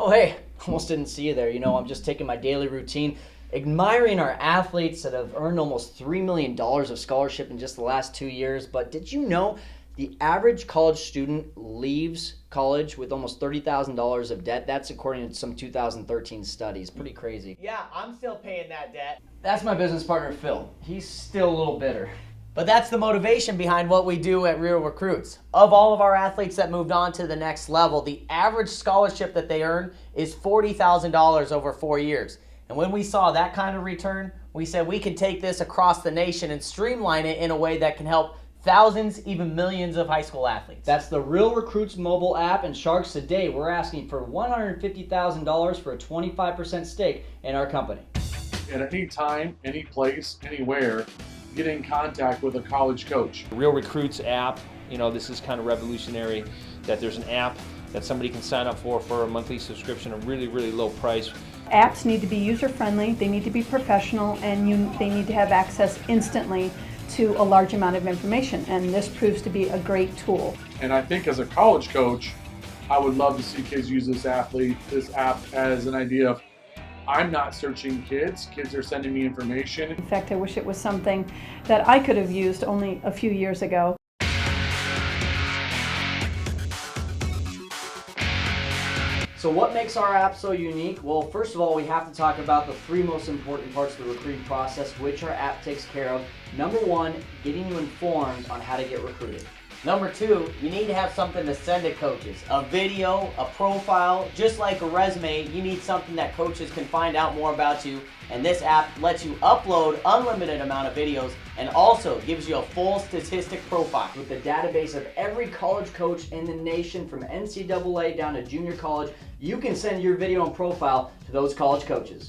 Oh, hey, almost didn't see you there. I'm just taking my daily routine, admiring our athletes that have earned almost $3 million of scholarship in just the last 2 years. But did you know the average college student leaves college with almost $30,000 of debt? That's according to some 2013 studies. Pretty crazy. Yeah, I'm still paying that debt. That's my business partner, Phil. He's still a little bitter. But that's the motivation behind what we do at Real Recruits. Of all of our athletes that moved on to the next level, the average scholarship that they earn is $40,000 over 4 years. And when we saw that kind of return, we said we can take this across the nation and streamline it in a way that can help thousands, even millions of high school athletes. That's the Real Recruits mobile app, and Sharks today, we're asking for $150,000 for a 25% stake in our company. At any time, any place, anywhere, get in contact with a college coach. Real Recruits app, this is kind of revolutionary, that there's an app that somebody can sign up for a monthly subscription, a really, really low price. Apps need to be user-friendly, they need to be professional, and they need to have access instantly to a large amount of information, and this proves to be a great tool. And I think as a college coach, I would love to see kids use this app as an idea of, I'm not searching kids are sending me information. In fact, I wish it was something that I could have used only a few years ago. So what makes our app so unique? Well, first of all, we have to talk about the three most important parts of the recruiting process, which our app takes care of. Number one, getting you informed on how to get recruited. Number two, you need to have something to send to coaches. A video, a profile, just like a resume, you need something that coaches can find out more about you. And this app lets you upload unlimited amount of videos and also gives you a full statistic profile. With the database of every college coach in the nation from NCAA down to junior college, you can send your video and profile to those college coaches.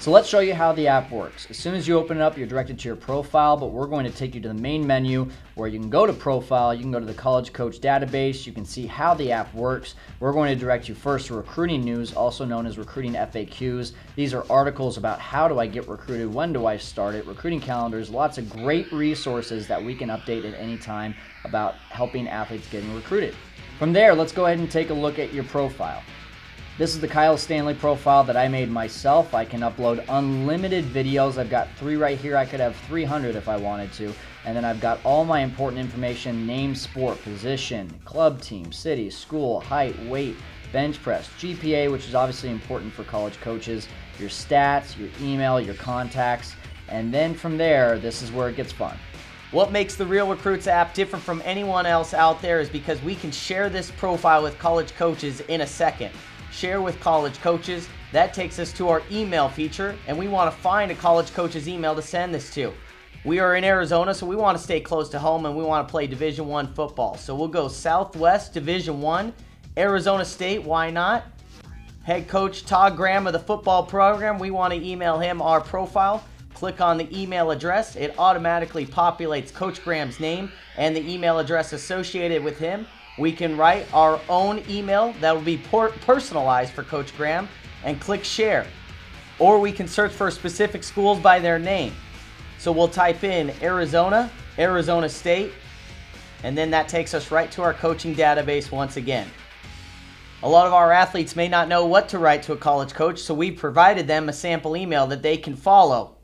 So let's show you how the app works. As soon as you open it up, you're directed to your profile, but we're going to take you to the main menu where you can go to profile, you can go to the college coach database, you can see how the app works. We're going to direct you first to recruiting news, also known as recruiting FAQs. These are articles about how do I get recruited, when do I start it, recruiting calendars, lots of great resources that we can update at any time about helping athletes getting recruited. From there, let's go ahead and take a look at your profile. This is the Kyle Stanley profile that I made myself. I can upload unlimited videos. I've got 3 right here. I could have 300 if I wanted to. And then I've got all my important information: name, sport, position, club, team, city, school, height, weight, bench press, GPA, which is obviously important for college coaches, your stats, your email, your contacts. And then from there, this is where it gets fun. What makes the Real Recruits app different from anyone else out there is because we can share this profile with college coaches in a second. Share with college coaches, that takes us to our email feature, and we want to find a college coach's email to send this to. We are in Arizona, so we want to stay close to home and we want to play Division I football. So we'll go Southwest Division I, Arizona State, why not? Head coach Todd Graham of the football program, we want to email him our profile. Click on the email address. It automatically populates Coach Graham's name and the email address associated with him. We can write our own email that will be personalized for Coach Graham and click share. Or we can search for specific schools by their name. So we'll type in Arizona, Arizona State, and then that takes us right to our coaching database once again. A lot of our athletes may not know what to write to a college coach, so we provided them a sample email that they can follow.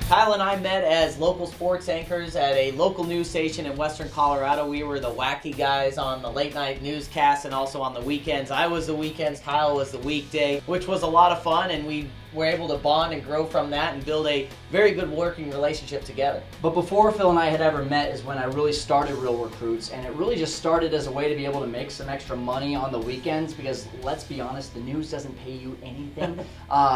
Kyle and I met as local sports anchors at a local news station in Western Colorado. We were the wacky guys on the late night newscasts and also on the weekends. I was the weekends, Kyle was the weekday, which was a lot of fun, and we were able to bond and grow from that and build a very good working relationship together. But before Phil and I had ever met is when I really started Real Recruits, and it really just started as a way to be able to make some extra money on the weekends because, let's be honest, the news doesn't pay you anything.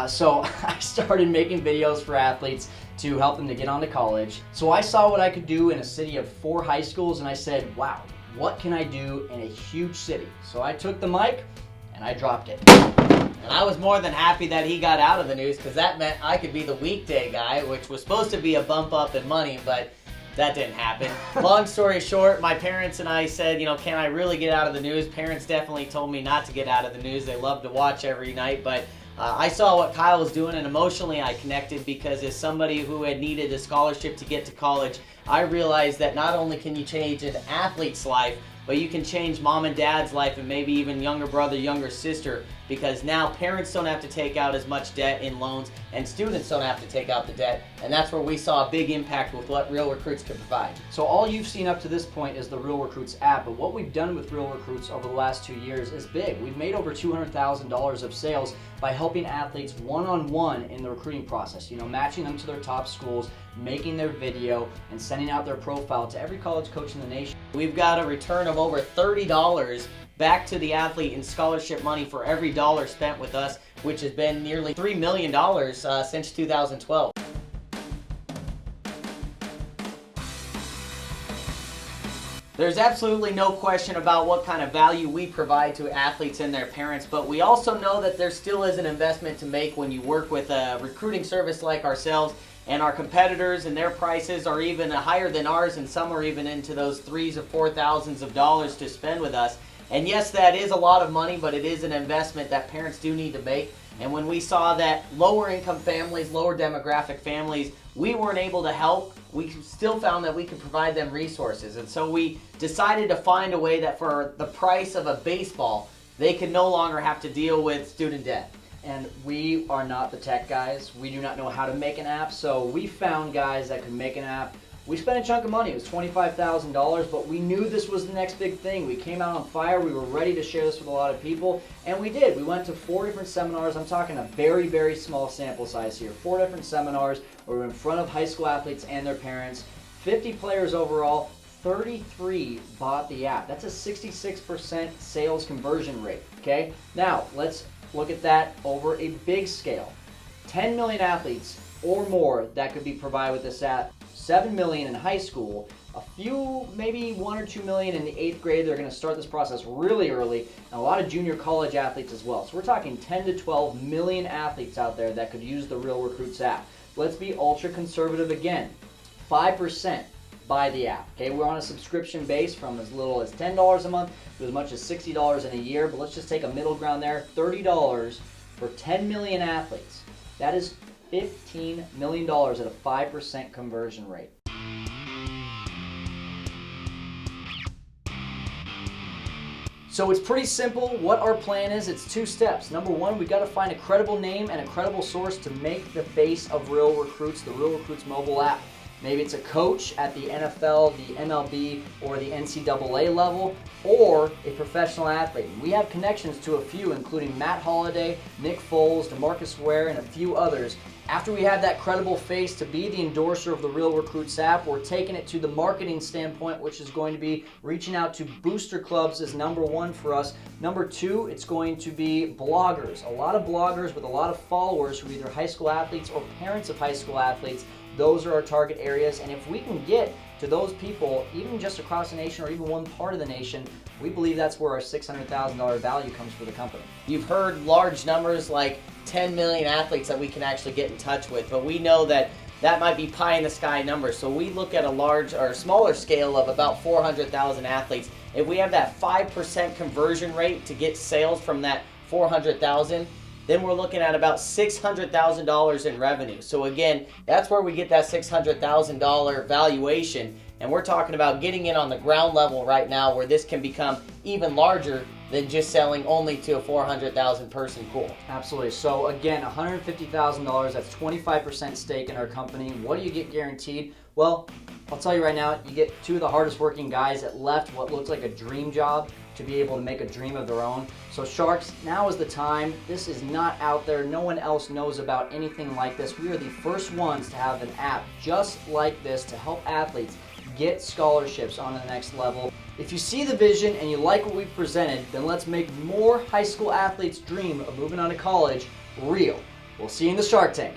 So I started making videos for athletes to help them to get onto college. So I saw what I could do in a city of 4 high schools, and I said, wow, what can I do in a huge city? So I took the mic and I dropped it. And I was more than happy that he got out of the news because that meant I could be the weekday guy, which was supposed to be a bump up in money, but that didn't happen. Long story short, my parents and I said, can I really get out of the news? Parents definitely told me not to get out of the news. They love to watch every night, but I saw what Kyle was doing, and emotionally I connected, because as somebody who had needed a scholarship to get to college, I realized that not only can you change an athlete's life, but you can change mom and dad's life, and maybe even younger brother, younger sister, because now parents don't have to take out as much debt in loans, and students don't have to take out the debt, and that's where we saw a big impact with what Real Recruits could provide. So all you've seen up to this point is the Real Recruits app, but what we've done with Real Recruits over the last 2 years is big. We've made over $200,000 of sales by helping athletes one-on-one in the recruiting process, matching them to their top schools, making their video, and sending out their profile to every college coach in the nation. We've got a return of over $30 back to the athlete in scholarship money for every dollar spent with us, which has been nearly $3 million since 2012. There's absolutely no question about what kind of value we provide to athletes and their parents, but we also know that there still is an investment to make when you work with a recruiting service like ourselves, and our competitors and their prices are even higher than ours, and some are even into those $3,000s or $4,000s of dollars to spend with us. And yes, that is a lot of money, but it is an investment that parents do need to make. And when we saw that lower income families, lower demographic families, we weren't able to help, we still found that we could provide them resources. And so we decided to find a way that for the price of a baseball, they could no longer have to deal with student debt. And we are not the tech guys. We do not know how to make an app, so we found guys that could make an app. We spent a chunk of money. It was $25,000, but we knew this was the next big thing. We came out on fire. We were ready to share this with a lot of people, and we did. We went to 4 different seminars. I'm talking a very, very small sample size here. 4 different seminars where we were in front of high school athletes and their parents. 50 players overall. 33 bought the app. That's a 66% sales conversion rate, okay? Now, let's look at that over a big scale. 10 million athletes or more that could be provided with this app. 7 million in high school, a few, maybe 1 or 2 million in the 8th grade. They're going to start this process really early, and a lot of junior college athletes as well. So we're talking 10 to 12 million athletes out there that could use the Real Recruits app. Let's be ultra conservative again. 5% buy the app. Okay, we're on a subscription base from as little as $10 a month to as much as $60 in a year, but let's just take a middle ground there. $30 for 10 million athletes. That is $15 million at a 5% conversion rate. So it's pretty simple. What our plan is, it's 2 steps. Number 1, we've got to find a credible name and a credible source to make the face of Real Recruits, the Real Recruits mobile app. Maybe it's a coach at the NFL, the MLB, or the NCAA level, or a professional athlete. We have connections to a few, including Matt Holliday, Nick Foles, DeMarcus Ware, and a few others. After we have that credible face to be the endorser of the Real Recruits app, we're taking it to the marketing standpoint, which is going to be reaching out to booster clubs as number 1 for us. Number 2, it's going to be bloggers. A lot of bloggers with a lot of followers who are either high school athletes or parents of high school athletes. Those are our target areas, and if we can get to those people, even just across the nation or even one part of the nation, we believe that's where our $600,000 value comes for the company. You've heard large numbers like 10 million athletes that we can actually get in touch with, but we know that that might be pie in the sky numbers. So we look at a large or smaller scale of about 400,000 athletes. If we have that 5% conversion rate to get sales from that 400,000, then we're looking at about $600,000 in revenue. So again, that's where we get that $600,000 valuation. And we're talking about getting in on the ground level right now, where this can become even larger than just selling only to a 400,000 person pool. Absolutely. So again, $150,000, that's 25% stake in our company. What do you get guaranteed? Well, I'll tell you right now, you get 2 of the hardest working guys that left what looks like a dream job to be able to make a dream of their own. So Sharks, now is the time. This is not out there. No one else knows about anything like this. We are the first ones to have an app just like this to help athletes get scholarships on to the next level. If you see the vision and you like what we've presented, then let's make more high school athletes' dream of moving on to college real. We'll see you in the Shark Tank.